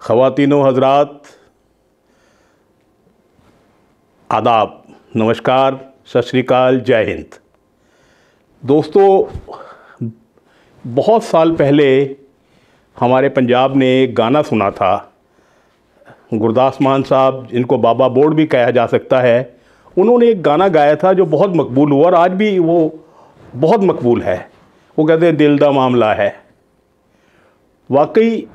ख़वातीनो हज़रात, आदाब, नमस्कार, सत श्री अकाल, जय हिंद। दोस्तों, बहुत साल पहले हमारे पंजाब ने एक गाना सुना था। गुरदास मान साहब, जिनको बाबा बोर्ड भी कहा जा सकता है, उन्होंने एक गाना गाया था जो बहुत मकबूल हुआ और आज भी वो बहुत मकबूल है। वो कहते हैं दिल दा मामला है। वाकई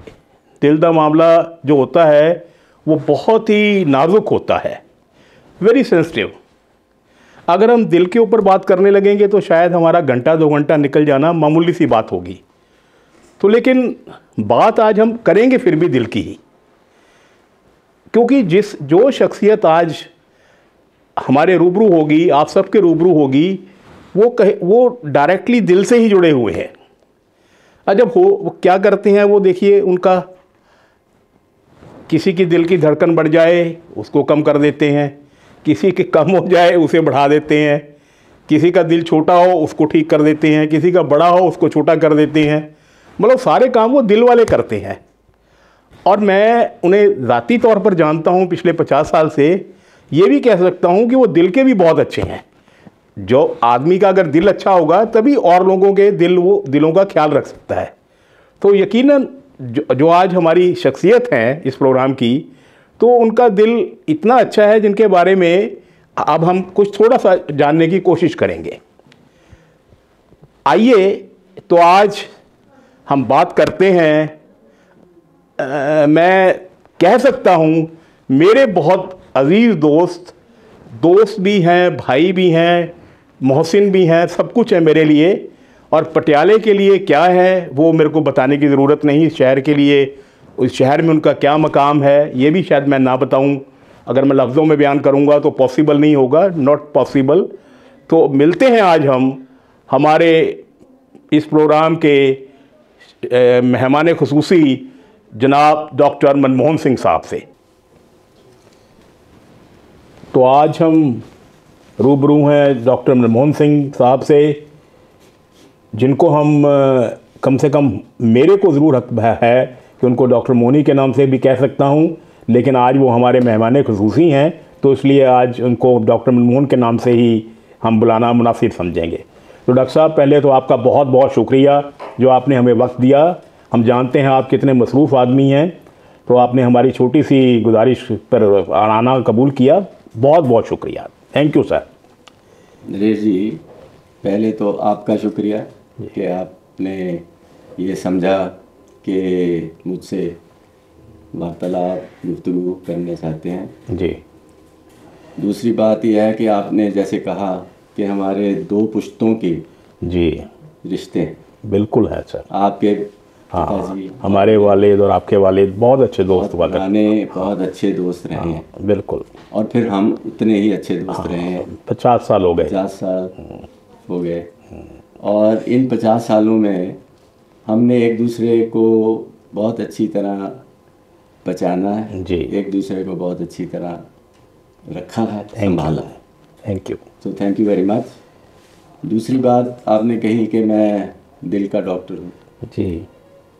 दिल दा मामला जो होता है वो बहुत ही नाजुक होता है, वेरी सेंसिटिव। अगर हम दिल के ऊपर बात करने लगेंगे तो शायद हमारा घंटा 2 घंटा निकल जाना मामूली सी बात होगी। तो लेकिन बात आज हम करेंगे फिर भी दिल की ही, क्योंकि जो शख्सियत आज हमारे रूबरू होगी, आप सबके रूबरू होगी, वो डायरेक्टली दिल से ही जुड़े हुए हैं। जब वो क्या करते हैं, वो देखिए, उनका किसी की दिल की धड़कन बढ़ जाए उसको कम कर देते हैं, किसी की कम हो जाए उसे बढ़ा देते हैं, किसी का दिल छोटा हो उसको ठीक कर देते हैं, किसी का बड़ा हो उसको छोटा कर देते हैं। मतलब सारे काम वो दिल वाले करते हैं। और मैं उन्हें ज़ाती तौर पर जानता हूँ पिछले 50 साल से। ये भी कह सकता हूँ कि वो दिल के भी बहुत अच्छे हैं। जो आदमी का अगर दिल अच्छा होगा तभी और लोगों के दिलों का ख्याल रख सकता है। तो यकीनन जो आज हमारी शख्सियत हैं इस प्रोग्राम की, तो उनका दिल इतना अच्छा है जिनके बारे में अब हम कुछ थोड़ा सा जानने की कोशिश करेंगे। आइए तो आज हम बात करते हैं, मैं कह सकता हूँ मेरे बहुत अजीज़ दोस्त भी हैं, भाई भी हैं, मोहसिन भी हैं, सब कुछ है मेरे लिए। और पटियाले के लिए क्या है वो मेरे को बताने की ज़रूरत नहीं। इस शहर के लिए, उस शहर में उनका क्या मकाम है, ये भी शायद मैं ना बताऊं। अगर मैं लफ्ज़ों में बयान करूंगा तो पॉसिबल नहीं होगा, नॉट पॉसिबल। तो मिलते हैं आज हम हमारे इस प्रोग्राम के मेहमान खुसूसी जनाब डॉक्टर मनमोहन सिंह साहब से। तो आज हम रूबरू हैं डॉक्टर मनमोहन सिंह साहब से, जिनको हम कम से कम मेरे को ज़रूर हक है कि उनको डॉक्टर मोनी के नाम से भी कह सकता हूँ, लेकिन आज वो हमारे मेहमान खुसूसी हैं, तो इसलिए आज उनको डॉक्टर मनमोहन के नाम से ही हम बुलाना मुनासिब समझेंगे। तो डॉक्टर साहब, पहले तो आपका बहुत बहुत शुक्रिया जो आपने हमें वक्त दिया। हम जानते हैं आप कितने मसरूफ़ आदमी हैं, तो आपने हमारी छोटी सी गुजारिश पर आना कबूल किया। बहुत बहुत शुक्रिया, थैंक यू सर। नरेश जी, पहले तो आपका शुक्रिया कि आपने ये समझा कि मुझसे वार्तालाप गुफ्तगू करना चाहते हैं जी। दूसरी बात यह है कि आपने जैसे कहा कि हमारे 2 पुश्तों के जी रिश्ते बिल्कुल है सर। आपके हाँ, पिताजी, हमारे वालिद और आपके वालिद बहुत अच्छे दोस्त हुआ करते, बहुत अच्छे दोस्त रहे हैं। बिल्कुल। और फिर हम उतने ही अच्छे दोस्त रहे हैं। 50 साल हो गए। 50 साल हो गए। और इन 50 सालों में हमने एक दूसरे को बहुत अच्छी तरह पहचाना है जी। एक दूसरे को बहुत अच्छी तरह रखा है, संभाला है। Thank you. तो थैंक यू वेरी मच। दूसरी बात आपने कही कि मैं दिल का डॉक्टर हूँ जी।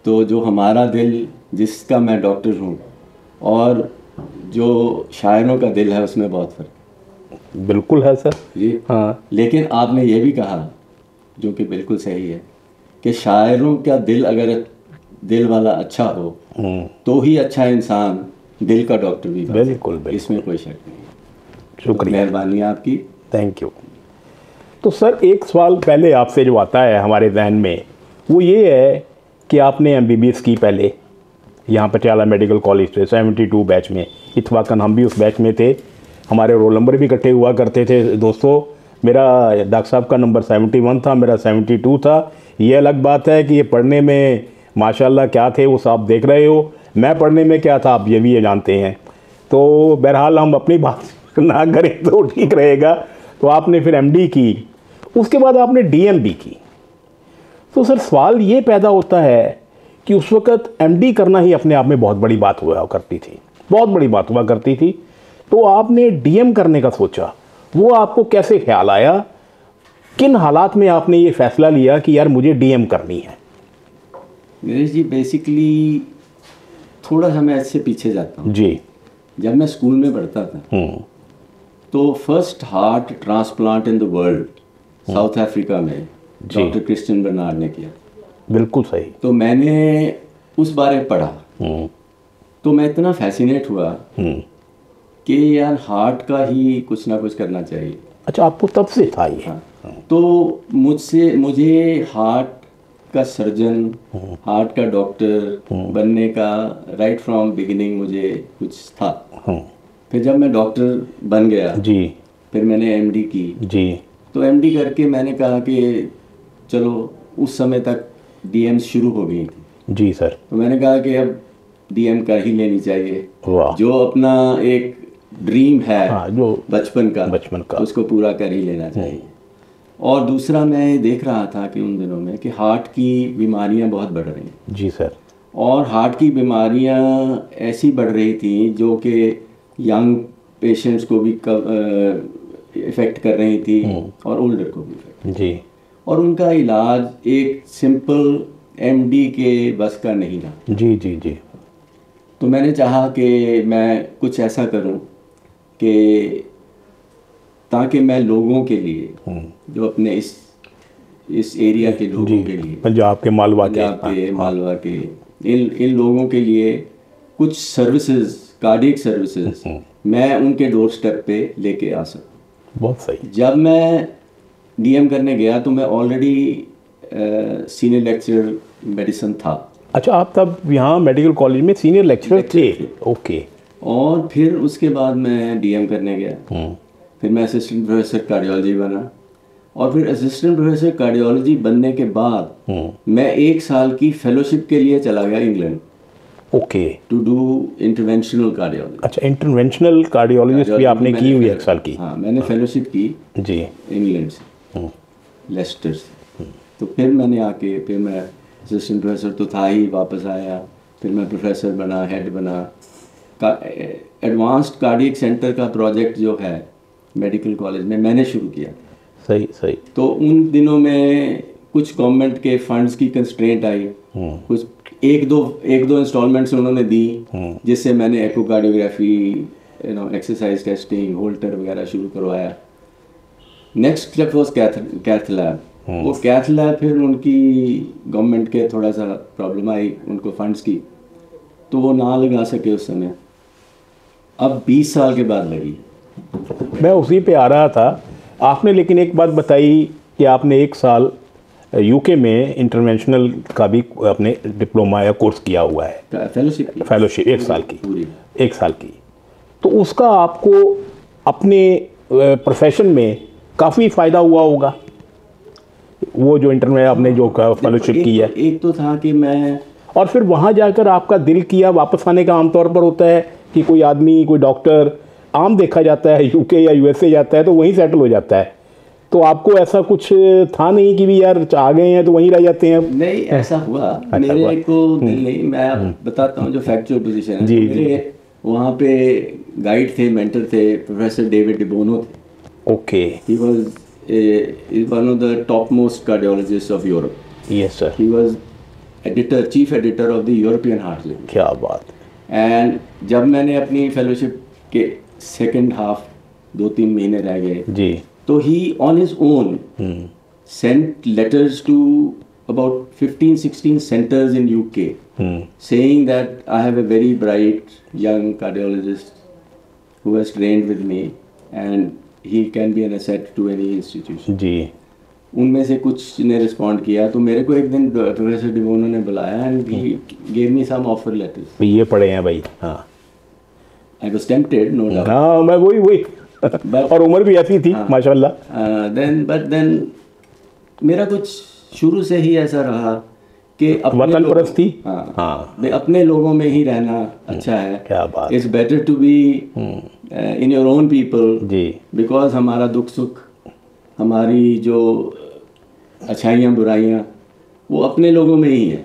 तो जो हमारा दिल, जिसका मैं डॉक्टर हूँ, और जो शायरों का दिल है उसमें बहुत फ़र्क बिल्कुल है सर जी। हाँ। लेकिन आपने ये भी कहा, जो कि बिल्कुल सही है, कि शायरों का दिल अगर दिल वाला अच्छा हो तो ही अच्छा इंसान दिल का डॉक्टर भी बन बिल्कुल, सकता है। इसमें कोई शक नहीं। शुक्रिया, मेहरबानी आपकी, थैंक यू। तो सर, एक सवाल पहले आपसे जो आता है हमारे जहन में, वो ये है कि आपने MBBS की पहले यहाँ पटियाला मेडिकल कॉलेज से 72 बैच में। इत्फाकन हम भी उस बैच में थे, हमारे रोल नंबर भी इकट्ठे हुआ करते थे दोस्तों। मेरा डॉक्टर साहब का नंबर 71 था, मेरा 72 था। ये अलग बात है कि ये पढ़ने में माशाल्लाह क्या थे वो आप देख रहे हो, मैं पढ़ने में क्या था आप ये जानते हैं। तो बहरहाल हम अपनी बात ना करें तो ठीक रहेगा। तो आपने फिर MD की, उसके बाद आपने DM भी की। तो सर, सवाल ये पैदा होता है कि उस वक़्त MD करना ही अपने आप में बहुत बड़ी बात हुआ करती थी, बहुत बड़ी बात हुआ करती थी। तो आपने DM करने का सोचा, वो आपको कैसे ख्याल आया, किन हालात में आपने ये फ़ैसला लिया कि यार मुझे DM करनी है? नरेश जी, बेसिकली थोड़ा सा मैं इससे पीछे जाता हूँ। जी। जब मैं स्कूल में पढ़ता था तो first heart transplant in the world south Africa में डॉक्टर क्रिस्टियन बर्नार्ड ने किया। बिल्कुल सही। तो मैंने उस बारे पढ़ा तो मैं इतना फैसिनेट हुआ कि यार हार्ट का ही कुछ ना कुछ करना चाहिए। अच्छा, आपको तब से था ये? हाँ। तो मुझे हार्ट का सर्जन, हार्ट का डॉक्टर बनने का राइट फ्रॉम बिगिनिंग मुझे कुछ था। फिर जब मैं डॉक्टर बन गया जी, फिर मैंने एमडी की जी, तो एमडी करके मैंने कहा कि चलो, उस समय तक डीएम शुरू हो गई थी। जी सर। तो मैंने कहा कि अब डीएम कर ही लेनी चाहिए। वाह। जो अपना एक ड्रीम है हाँ, जो बचपन का उसको पूरा कर ही लेना चाहिए। और दूसरा मैं देख रहा था कि उन दिनों में कि हार्ट की बीमारियां बहुत बढ़ रही हैं। जी सर। और हार्ट की बीमारियां ऐसी बढ़ रही थी जो कि यंग पेशेंट्स को भी इफ़ेक्ट कर रही थी और ओल्डर को भी। जी। और उनका इलाज एक सिंपल एमडी के बस का नहीं रहा। जी जी जी। तो मैंने चाहा कि मैं कुछ ऐसा करूं कि ताकि मैं लोगों के लिए, जो अपने इस एरिया के लोगों के लिए, पंजाब के मालवा के इन लोगों के लिए कुछ सर्विसेज, कार्डियक सर्विसेज मैं उनके डोर स्टेप पे लेके आ सकूं। बहुत सही। जब मैं डीएम करने गया तो मैं ऑलरेडी सीनियर लेक्चरर मेडिसिन था। अच्छा, आप तब यहाँ मेडिकल कॉलेज में सीनियर लेक्चरर थे? ओके। और फिर उसके बाद मैं डीएम करने गया। फिर मैं असिस्टेंट प्रोफेसर कार्डियोलॉजी बना। और फिर असिस्टेंट प्रोफेसर कार्डियोलॉजी बनने के बाद मैं 1 साल की फेलोशिप के लिए चला गया England. Okay. To do interventional cardiology. अच्छा, इंटरवेंशनल कार्डियोलॉजिस्ट भी आपने की हुई 1 साल की? हाँ, मैंने फेलोशिप की जी, इंग्लैंड से, लेस्टर से। तो फिर मैंने आके, फिर मैं असिस्टेंट प्रोफेसर तो था ही, वापस आया, फिर मैं प्रोफेसर बना, हेड बना। एडवांस्ड कार्डियक सेंटर का प्रोजेक्ट जो है मेडिकल कॉलेज में मैंने शुरू किया। सही सही। तो उन दिनों में कुछ गवर्नमेंट के फंड्स की कंस्ट्रेंट आई, कुछ एक दो इंस्टॉलमेंट्स उन्होंने दी, जिससे मैंने एकोकार्डियोग्राफी, एक्सरसाइज टेस्टिंग, होल्टर वगैरह शुरू करवाया। Next step was cath lab. वो कैथ लैब फिर उनकी गवर्नमेंट के थोड़ा सा प्रॉब्लम आई उनको फंड्स की, तो वो ना लगा सके उस समय। अब 20 साल के बाद लगी। मैं उसी पे आ रहा था। आपने लेकिन एक बात बताई कि आपने 1 साल यूके में इंटरवेंशनल का भी अपने डिप्लोमा या कोर्स किया हुआ है। फेलोशिप 1 साल की, पूरी 1 साल की। तो उसका आपको अपने प्रोफेशन में काफ़ी फ़ायदा हुआ होगा, वो जो इंटरव्यू आपने जो फेलोशिप की है। एक तो था कि मैं, और फिर वहाँ जाकर आपका दिल किया वापस आने का? आमतौर पर होता है कि कोई आदमी, कोई डॉक्टर आम देखा जाता है यूके या यूएसए जाता है तो वहीं सेटल हो जाता है। तो आपको ऐसा कुछ था नहीं कि भी यार आ गए हैं तो वहीं रह जाते हैं? नहीं, ऐसा हुआ मेरे को दिल नहीं। मैं बताता हूँ जो फैक्चुअल पोजीशन है। जी, मेरे वहाँ पे गाइड थे, मेंटर थे, प्रोफेसर डेविड डिबोनो थे। Okay. He was one of the top most cardiologist of Europe. Yes sir. He was editor, chief editor of the European heart list. क्या बात। एंड जब मैंने अपनी फेलोशिप के सेकेंड हाफ 2-3 महीने रह गए जी, तो he on his own sent letters to about 15-16 centers in UK saying that I have a very bright young cardiologist who has trained with me and he can be an asset to any institution. जी। उनमें से कुछ ने respond किया तो मेरे को एक दिन प्रोफेसर डिबोनो ने बुलाया and he gave me some offer letters. ये पढ़े हैं भाई? हाँ। I was tempted, no doubt. हाँ, मैं वही और उम्र भी ऐसी थी माशाल्लाह। देन मेरा कुछ शुरू से ही ऐसा रहा कि वतन परस्त थी। हाँ, अपने लोगों में ही रहना अच्छा है। क्या बात। It's better to be in your own people जी, बिकॉज हमारा दुख सुख, हमारी जो अच्छाइयाँ बुराइयाँ वो अपने लोगों में ही है।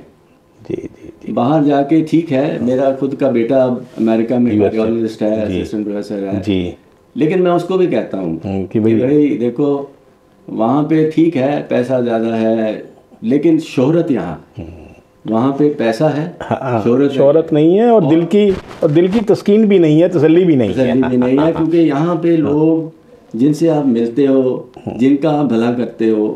जी जी जी। बाहर जाके ठीक है, मेरा खुद का बेटा अमेरिका में कार्डियोलॉजिस्ट है, असिस्टेंट प्रोफेसर है जी, लेकिन मैं उसको भी कहता हूँ कि भाई देखो वहाँ पे ठीक है, पैसा ज़्यादा है लेकिन शोहरत यहाँ, वहाँ पे पैसा है, शोहरत नहीं है, और दिल की तस्कीन भी नहीं है, तसल्ली भी नहीं है। क्योंकि यहाँ पे लोग जिनसे आप मिलते हो, जिनका आप भला करते हो,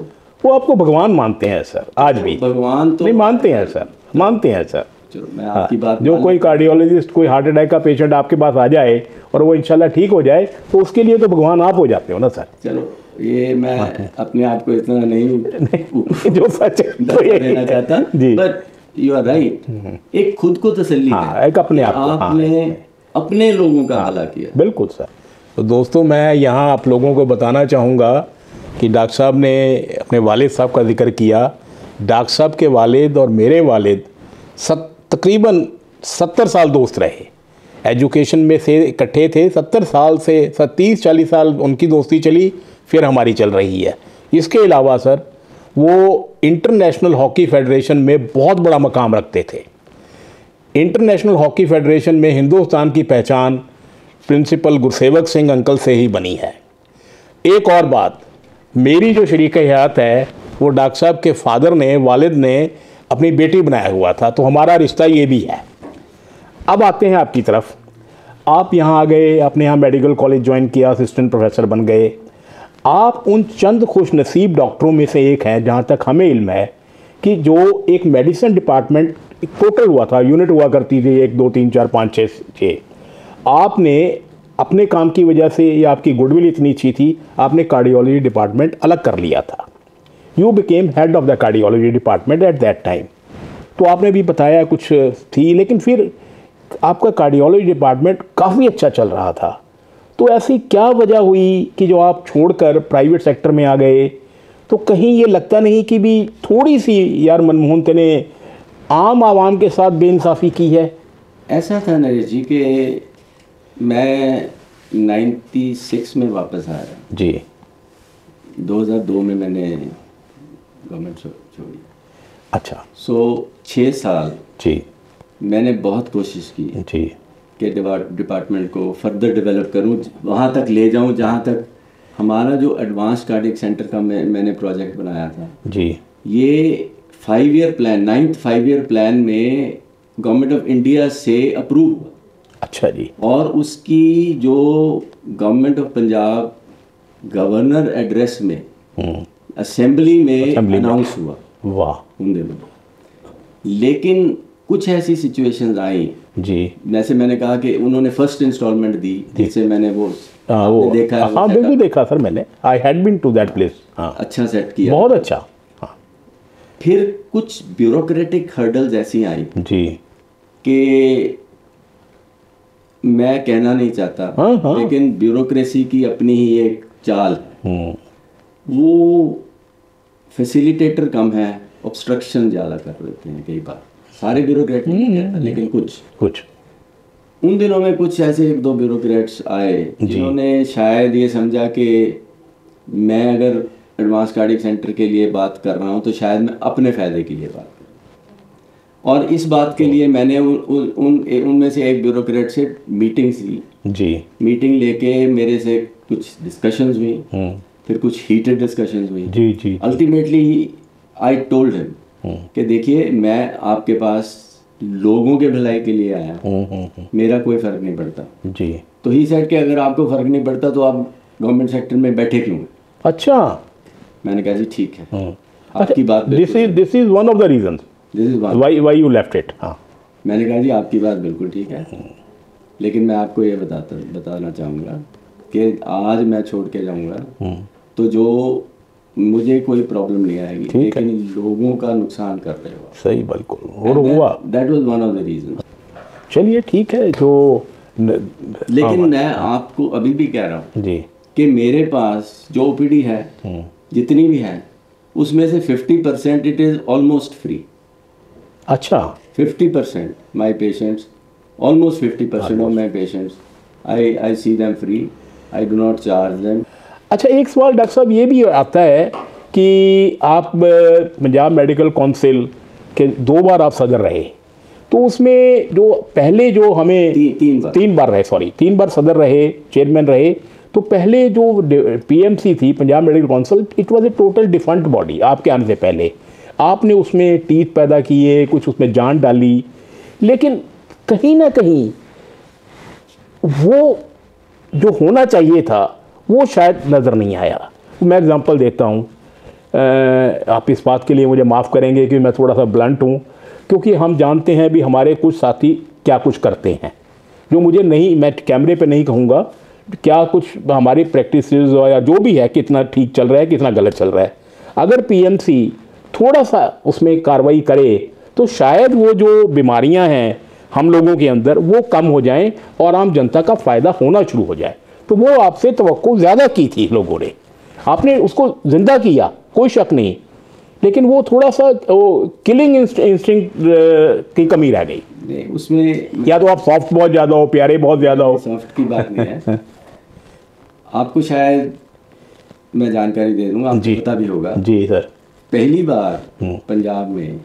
वो आपको भगवान मानते हैं सर। आज भी भगवान तो नहीं मानते हैं सर, मानते हैं सर। चलो मैं आपकी बात, जो कोई कार्डियोलॉजिस्ट, कोई हार्ट अटैक का पेशेंट आपके पास आ जाए और वो इंशाल्लाह ठीक हो जाए, तो उसके लिए तो भगवान आप हो जाते हो ना सर। चलो ये मैं अपने आप को इतना नहीं जो सच देना चाहता, बट यू आर राइट। एक खुद को तसल्ली है, एक अपने आप को, आपने अपने लोगों का भला किया। बिल्कुल सर। तो दोस्तों, मैं यहाँ आप लोगों को बताना चाहूँगा कि डॉक्टर साहब ने अपने वालिद साहब का जिक्र किया। डॉक्टर साहब के वालिद और मेरे वालिद तकरीबन 70 साल दोस्त रहे, एजुकेशन में से इकट्ठे थे। 70 साल से 30-40 साल उनकी दोस्ती चली, फिर हमारी चल रही है। इसके अलावा सर वो इंटरनेशनल हॉकी फेडरेशन में बहुत बड़ा मकाम रखते थे। इंटरनेशनल हॉकी फेडरेशन में हिंदुस्तान की पहचान प्रिंसिपल गुरसेवक सिंह अंकल से ही बनी है। एक और बात, मेरी जो शरीक हयात है वो डॉक्टर साहब के फादर ने, वालिद ने अपनी बेटी बनाया हुआ था, तो हमारा रिश्ता ये भी है। अब आते हैं आपकी तरफ। आप यहाँ आ गए, आपने यहाँ मेडिकल कॉलेज ज्वाइन किया, असिस्टेंट प्रोफेसर बन गए। आप उन चंद खुश नसीब डॉक्टरों में से एक हैं, जहाँ तक हमें इल्म है, कि जो एक मेडिसिन डिपार्टमेंट टोटल हुआ था, यूनिट हुआ करती थी 1 2 3 4 5 6। आपने अपने काम की वजह से, या आपकी गुडविल इतनी अच्छी थी, आपने कार्डियोलॉजी डिपार्टमेंट अलग कर लिया था। You became head of the cardiology department at that time. तो आपने भी बताया कुछ थी, लेकिन फिर आपका कार्डियोलॉजी डिपार्टमेंट काफ़ी अच्छा चल रहा था। तो ऐसी क्या वजह हुई कि जो आप छोड़कर प्राइवेट सेक्टर में आ गए? तो कहीं ये लगता नहीं कि भी थोड़ी सी यार मनमोहन ने आम आवाम के साथ बेइंसाफ़ी की है? ऐसा था नरेश जी कि मैं 96 में वापस आया जी। 2002 में मैंने गवर्नमेंट छोड़ी। अच्छा। 6 साल जी मैंने बहुत कोशिश की जी कि डिपार्टमेंट को फर्दर डेवलप करूं, वहाँ तक ले जाऊं जहाँ तक हमारा जो एडवांस कार्डियक सेंटर का मैंने प्रोजेक्ट बनाया था जी। ये 5 year plan, 9th 5 year plan में गवर्नमेंट ऑफ इंडिया से अप्रूव हुआ। अच्छा जी। और उसकी जो government of Punjab governor address में असेंबली में अनाउंस हुआ। वाह। उन दिनों लेकिन कुछ ऐसी सिचुएशंस आई जी, जैसे मैंने कहा कि उन्होंने फर्स्ट इंस्टॉलमेंट दी, जिससे मैंने वो देखा। हाँ बिल्कुल देखा सर मैंने। I had been to that place. हाँ, अच्छा सेट किया, बहुत अच्छा। हाँ। फिर कुछ ब्यूरोक्रेटिक हर्डल्स ऐसी आई जी कि मैं कहना नहीं चाहता। हाँ। लेकिन ब्यूरोक्रेसी की अपनी ही एक चाल है। वो फैसिलिटेटर कम है, ऑब्स्ट्रक्शन ज़्यादा कर देते हैं कई बार। सारे ब्यूरोक्रेट नहीं कहता, लेकिन कुछ उन दिनों में कुछ ऐसे 1-2 ब्यूरोक्रेट्स आए जिन्होंने शायद ये समझा कि मैं अगर एडवांस कार्डियक सेंटर के लिए बात कर रहा हूँ तो शायद मैं अपने फ़ायदे के लिए बात करूँ। और इस बात के लिए मैंने उनमें से एक ब्यूरोक्रेट से मीटिंग्स ली जी। मीटिंग लेके मेरे से कुछ डिस्कशंस हुई, फिर कुछ हीटेड डिस्कशंस हुई जी। अल्टीमेटली आई टोल्ड हिम कि देखिए मैं आपके पास लोगों के भलाई के लिए आया हूँ, मेरा कोई फ़र्क नहीं पड़ता जी। तो ही सेड कि अगर आपको फ़र्क नहीं पड़ता तो आप गवर्नमेंट सेक्टर में बैठे क्यों? अच्छा। मैंने कहा जी ठीक है, आपकी बात, this is one of the reasons, this is why you left it. हाँ, मैंने कहा जी आपकी बात बिल्कुल ठीक है, लेकिन मैं आपको ये बताना चाहूँगा कि आज मैं छोड़ के जाऊँगा तो जो मुझे कोई प्रॉब्लम नहीं आएगी, लेकिन लोगों का नुकसान कर रहे हो। सही, बिल्कुल। और हुआ, that was one of the reason. चलिए ठीक है। जो लेकिन मैं आपको अभी भी कह रहा हूँ जी कि मेरे पास जो ओपीडी है जितनी भी है उसमें से 50% इट इज ऑलमोस्ट फ्री। अच्छा। 50% my patients, almost 50% of my patients I see them free, I do not charge them. अच्छा, एक सवाल डॉक्टर साहब ये भी आता है कि आप पंजाब मेडिकल काउंसिल के 2 बार आप सदर रहे, तो उसमें जो पहले जो हमें 3 बार रहे, सॉरी 3 बार सदर रहे, चेयरमैन रहे, तो पहले जो पीएमसी थी Punjab medical council, it was a total defunct body आपके आने से पहले। आपने उसमें टीथ पैदा किए, कुछ उसमें जान डाली, लेकिन कहीं ना कहीं वो जो होना चाहिए था वो शायद नज़र नहीं आया। मैं एग्जांपल देता हूँ, आप इस बात के लिए मुझे माफ़ करेंगे कि मैं थोड़ा सा ब्लंट हूँ, क्योंकि हम जानते हैं भी हमारे कुछ साथी क्या कुछ करते हैं, जो मुझे नहीं, मैं कैमरे पे नहीं कहूँगा क्या कुछ हमारी प्रैक्टिसेस या जो भी है कितना ठीक चल रहा है कितना गलत चल रहा है। अगर पीएमसी थोड़ा सा उसमें कार्रवाई करे तो शायद वो जो बीमारियां हैं हम लोगों के अंदर वो कम हो जाएं और आम जनता का फ़ायदा होना शुरू हो जाए। तो वो आपसे तवक्को ज़्यादा की थी लोगों ने, आपने उसको ज़िंदा किया, कोई शक नहीं, लेकिन वो थोड़ा सा किलिंग इंस्टिंक्ट की कमी रह गई। नहीं, उसमें या तो आप सॉफ्ट बहुत ज़्यादा हो, प्यारे बहुत ज़्यादा हो। सॉफ्ट की बात नहीं है। आपको शायद मैं जानकारी दे दूंगा, आपको पता भी होगा। जी सर। पहली बार पंजाब में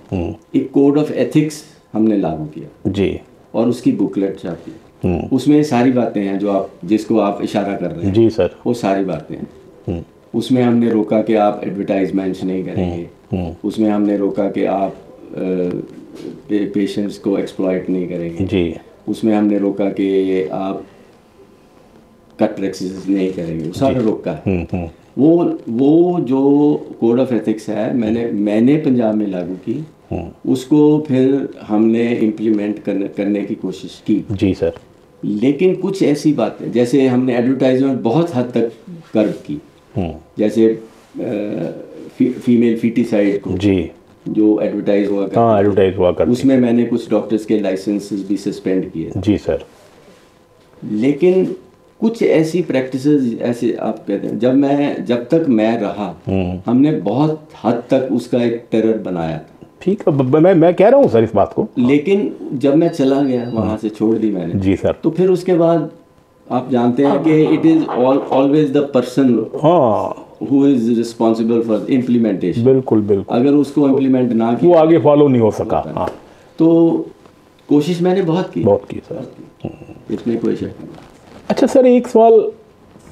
एक कोड ऑफ एथिक्स हमने लागू किया जी, और उसकी बुकलेट छापी। उसमें सारी बातें हैं जो आप, जिसको आप इशारा कर रहे हैं। जी सर। वो सारी बातें हैं। उसमें हमने रोका कि आप एडवर्टाइजमेंट्स नहीं करेंगे। उसमें हमने रोका कि आप पेशेंट्स को एक्सप्लॉइट नहीं करेंगे जी। उसमें हमने रोका कि आप कट प्रैक्टिसेस नहीं करेंगे, वो सारा रोका है। वो जो कोड ऑफ एथिक्स है मैंने पंजाब में लागू की, उसको फिर हमने इम्प्लीमेंट करने की कोशिश की। जी सर। लेकिन कुछ ऐसी बातें, जैसे हमने एडवर्टाइजमेंट बहुत हद तक कर्व की, जैसे फीमेल फीटिसाइड को जी जो एडवर्टाइज हुआ करता, हाँ एडवर्टाइज हुआ करती, उसमें मैंने कुछ डॉक्टर्स के लाइसेंसेस भी सस्पेंड किए। जी सर। लेकिन कुछ ऐसी प्रैक्टिसेस, ऐसे आप कहते हैं, जब तक मैं रहा हमने बहुत हद तक उसका एक टेरर बनाया था। ठीक है, मैं कह रहा हूँ सर इस बात को। लेकिन जब मैं चला गया वहाँ से, छोड़ दी मैंने। जी सर। तो फिर उसके बाद आप जानते हैं कि it is always the person who is responsible for implementation. बिल्कुल बिल्कुल। अगर उसको इम्प्लीमेंट ना किया वो आगे फॉलो नहीं हो सका। हाँ, तो कोशिश मैंने बहुत की सर, इसमें कोई शक नहीं। अच्छा सर, एक सवाल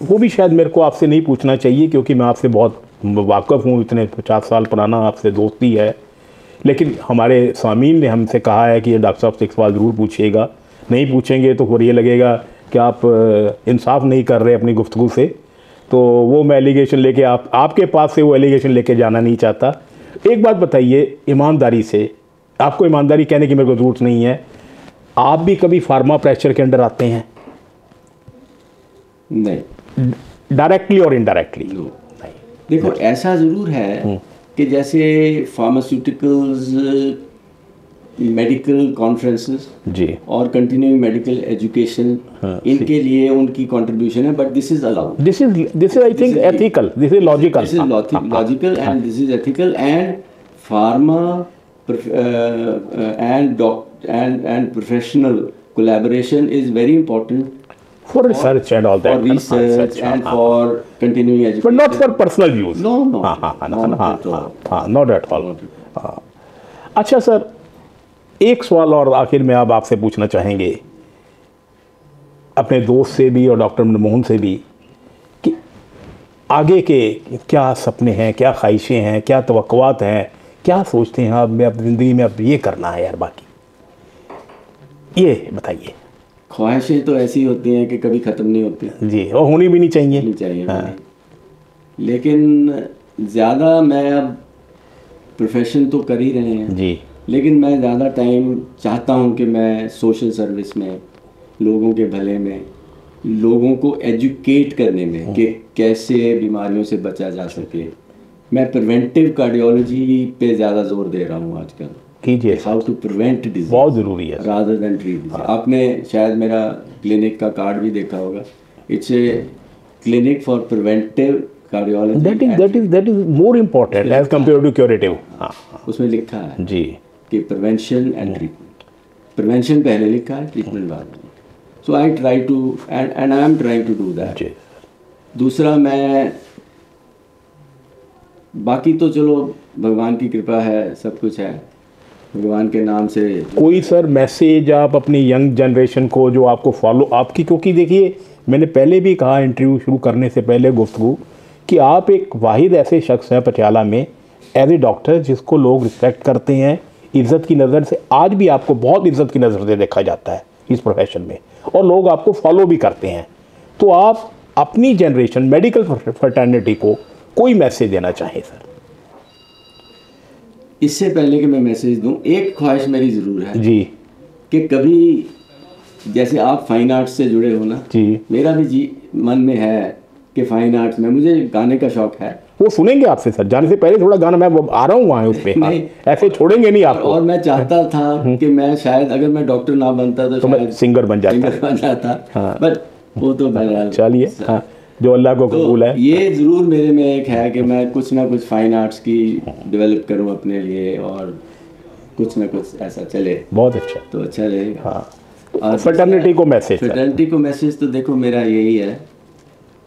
वो भी शायद मेरे को आपसे नहीं पूछना चाहिए क्योंकि मैं आपसे बहुत वाकिफ़ हूँ, इतने 50 साल पुराना आपसे दोस्ती है, लेकिन हमारे सामीन ने हमसे कहा है कि ये डॉक्टर साहब से एक सवाल ज़रूर पूछिएगा, नहीं पूछेंगे तो फिर ये लगेगा कि आप इंसाफ नहीं कर रहे अपनी गुफ्तगू से। तो वो मैं एलिगेशन लेके आपके पास से वो एलिगेशन लेके जाना नहीं चाहता। एक बात बताइए ईमानदारी से, आपको ईमानदारी कहने की मेरे को ज़रूरत नहीं है, आप भी कभी फार्मा प्रेशर के अंडर आते हैं? नहीं, डायरेक्टली और इनडायरेक्टली? नहीं। देखो, ऐसा ज़रूर है कि जैसे फार्मास्यूटिकल्स, मेडिकल कॉन्फ्रेंसेस जी और कंटिन्यूइंग मेडिकल एजुकेशन, इनके लिए उनकी कंट्रीब्यूशन है, but this is allowed. This is I think ethical, this is logical, this is logical and this is ethical, and pharma and professional collaboration is very important for research and all that, for research and for continuing education, but not for personal use. No, not at all. अच्छा sir, एक सवाल और आखिर में अब आपसे पूछना चाहेंगे, अपने दोस्त से भी और डॉक्टर मनमोहन से भी, कि आगे के क्या सपने हैं, क्या ख्वाहिशें हैं, क्या तवक्कुआत हैं, क्या सोचते हैं आप में अपनी ज़िंदगी में अब ये करना है यार, बाकी ये बताइए। ख्वाहिशें तो ऐसी होती हैं कि कभी ख़त्म नहीं होती जी, और होनी भी नहीं चाहिए। हाँ। लेकिन ज़्यादा मैं अब प्रोफेशन तो कर ही रहे हैं जी, लेकिन मैं ज़्यादा टाइम चाहता हूं कि मैं सोशल सर्विस में, लोगों के भले में, लोगों को एजुकेट करने में कि कैसे बीमारियों से बचा जा सके। मैं प्रिवेंटिव कार्डियोलॉजी पे ज़्यादा जोर दे रहा हूँ आजकल। कीजिए, हाउ टू प्रिवेंट डिजीज, बहुत ज़रूरी है, रादर देन ट्रीट। आपने शायद मेरा क्लिनिक का कार्ड भी देखा होगा, it's a clinic for preventive cardiology. That is more important as compare to curative. उसमें लिखा है जी कि प्रिवेंशन एंड ट्रीटमेंट, प्रिवेंशन पहले लिखा है, ट्रीटमेंट बाद में। So I try to and I am trying to do that. दूसरा, मैं बाकी तो चलो भगवान की कृपा है, सब कुछ है भगवान के नाम से। कोई सर मैसेज आप अपनी यंग जनरेशन को जो आपको फॉलो आपकी, क्योंकि देखिए मैंने पहले भी कहा इंटरव्यू शुरू करने से पहले गुफ्तगू, कि आप एक वाहिद ऐसे शख्स हैं पटियाला में एज ए डॉक्टर जिसको लोग रिस्पेक्ट करते हैं, इज़्ज़त की नज़र से, आज भी आपको बहुत इज़्ज़त की नज़र से देखा जाता है इस प्रोफेशन में, और लोग आपको फॉलो भी करते हैं। तो आप अपनी जनरेशन मेडिकल फ्रेटर्निटी को कोई मैसेज देना चाहें सर? इससे पहले कि मैं मैसेज दूं, एक ख्वाहिश मेरी ज़रूर है जी कि कभी, जैसे आप फाइन आर्ट्स से जुड़े हो ना, जी, मेरा भी जी मन में है कि फाइन आर्ट्स में मुझे गाने का शौक है। वो सुनेंगे आपसे सर, जाने से पहले थोड़ा गाना मैं आ रहा हूँ वहाँ उस पर, नहीं, ऐसे छोड़ेंगे नहीं आपको। और मैं चाहता था कि मैं शायद, अगर मैं डॉक्टर ना बनता तो मैं शायद सिंगर बन जाता। सिंगर बन जाता। हाँ। बट वो तो बहरहाल, चलिए, हाँ, जो अल्लाह को कबूल है। ये ज़रूर मेरे में एक है कि मैं कुछ ना कुछ फाइन आर्ट्स की डेवलप करूं अपने लिए, और कुछ ना कुछ ऐसा चले बहुत अच्छा। तो अच्छा रहेगा। हाँ, और फ्रेटर्निटी को मैसेज। फ्रेटर्निटी को मैसेज तो देखो मेरा यही है,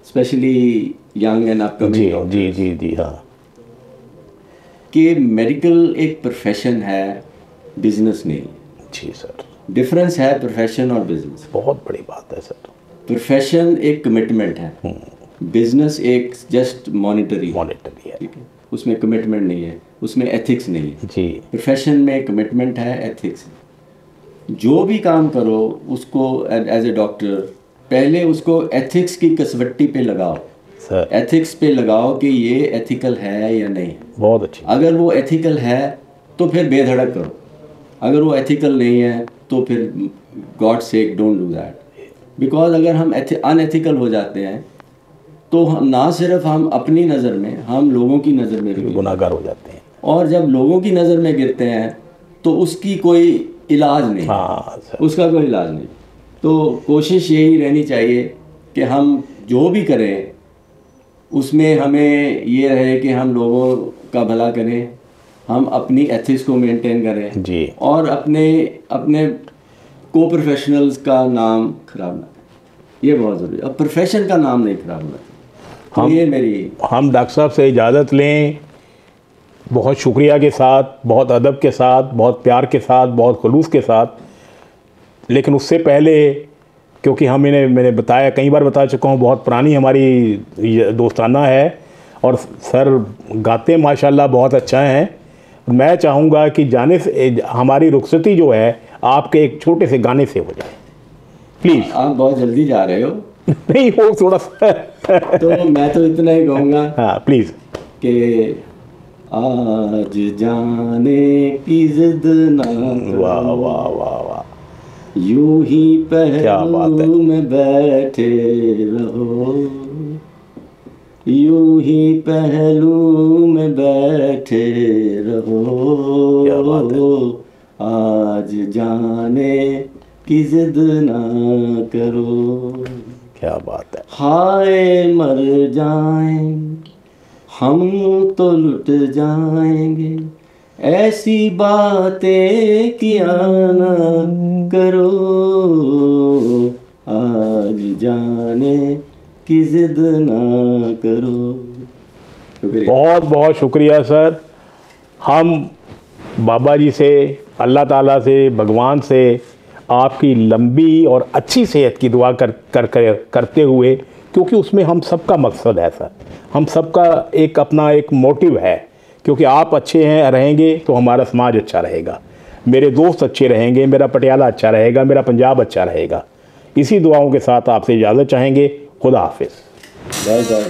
स्पेशली यंग एंड जी अपकमिंग, जी जी जी, हाँ, कि मेडिकल एक प्रोफेशन है, बिजनेस नहीं। जी सर, डिफरेंस है प्रोफेशन और बिजनेस। बहुत बड़ी बात है सर। प्रोफेशन एक कमिटमेंट है, बिजनेस एक जस्ट मॉनिटरी है, है। ठीक है, उसमें कमिटमेंट नहीं है, उसमें एथिक्स नहीं है। जी, प्रोफेशन में कमिटमेंट है, एथिक्स है। जो भी काम करो उसको एज ए डॉक्टर पहले उसको एथिक्स की कसवट्टी पे लगाओ सर, एथिक्स पे लगाओ कि ये एथिकल है या नहीं। बहुत अच्छी। अगर वो एथिकल है तो फिर बेधड़क करो, अगर वो एथिकल नहीं है तो फिर God sake don't do that. Because अगर हम अनएथिकल हो जाते हैं तो हम ना सिर्फ हम अपनी नज़र में, हम लोगों की नज़र में भी गुनाहगार हो जाते हैं। और जब लोगों की नज़र में गिरते हैं तो उसकी कोई इलाज नहीं। हाँ सर, उसका कोई इलाज नहीं। तो कोशिश यही रहनी चाहिए कि हम जो भी करें उसमें हमें ये रहे कि हम लोगों का भला करें, हम अपनी एथिक्स को मेंटेन करें जी, और अपने अपने को प्रोफेशनल्स का नाम खराब ना करें। ये बहुत ज़रूरी है, अब प्रोफेशन का नाम नहीं खराब होना चाहिए। तो ये मेरी, हम डॉक्टर साहब से इजाज़त लें, बहुत शुक्रिया के साथ, बहुत अदब के साथ, बहुत प्यार के साथ, बहुत खुलूस के साथ। लेकिन उससे पहले, क्योंकि हम इन्हें, मैंने बताया, कई बार बता चुका हूँ, बहुत पुरानी हमारी ये दोस्ताना है, और सर गाते माशाल्लाह बहुत अच्छा हैं। मैं चाहूँगा कि जाने से हमारी रुखसती जो है आपके एक छोटे से गाने से हो जाए, प्लीज़। आप बहुत जल्दी जा रहे हो। नहीं, वो थोड़ा सा तो मैं तो इतना ही कहूँगा, हाँ प्लीज़, कि आज जाने की जिद ना करो, वाह वाह वाह वाह, यूं ही क्या बात है। पहलू में बैठे रहो, यूं ही पहलू में बैठे क्या बात रहो, आज जाने की जिद ना करो। क्या बात है। हाय मर जाएं हम तो लुट जाएंगे, ऐसी बातें किया ना करो, आज जाने की जिद ना करो। शुक्रिया। बहुत बहुत शुक्रिया सर। हम बाबा जी से, अल्लाह ताला से, भगवान से आपकी लंबी और अच्छी सेहत की दुआ करते हुए, क्योंकि उसमें हम सबका मकसद है सर, हम सबका एक अपना एक मोटिव है, क्योंकि आप अच्छे हैं रहेंगे तो हमारा समाज अच्छा रहेगा, मेरे दोस्त अच्छे रहेंगे, मेरा पटियाला अच्छा रहेगा, मेरा पंजाब अच्छा रहेगा। इसी दुआओं के साथ आपसे इजाज़त चाहेंगे। खुदा हाफिज़। Bye bye.